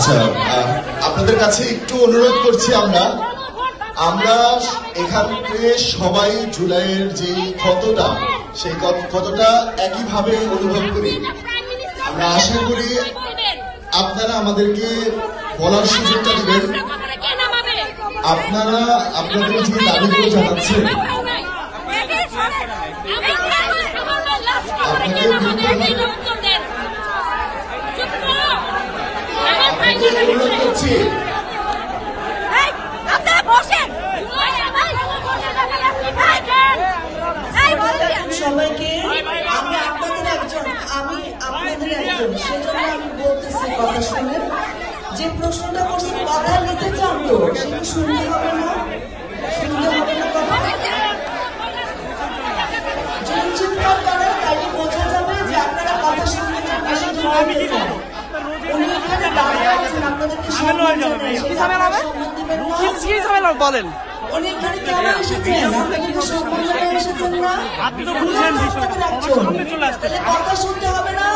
আচ্ছা, আপনাদের কাছে একটু অনুরোধ করছি আমরা এখানে সবাই জুলাইয়ের যে ক্ষতটা সেই ক্ষতটা একইভাবে অনুভব করি। আমরা আশা করি আপনারা আমাদেরকে বলার সুযোগটা দিবেন। আপনারা আপনাদের যে দাবিগুলো জানাচ্ছেন আপনাকে অনুরোধ করছি সবাইকে আমি আপনাদের একজন সেজন্য আমি বলতেছি কথা শুনেন। যে প্রশ্নটা করছেন কথা নিতে চান তো সেটা শুনতে হবে না কথা যদি চিৎকার করে তাইলে বোঝা যাবে যে আপনারা কথা শুনতে চান বেশি জানতে চান। উনি এখানে দাঁড়িয়ে আছেন আপনাদেরকে সম্মান দিবেন বলেন উনি এখানে কেন এসেছেন? আপনাদেরকে সম্মান জানাতে এসেছেন না? আপনি তো বুঝছেন কথা শুনতে হবে না।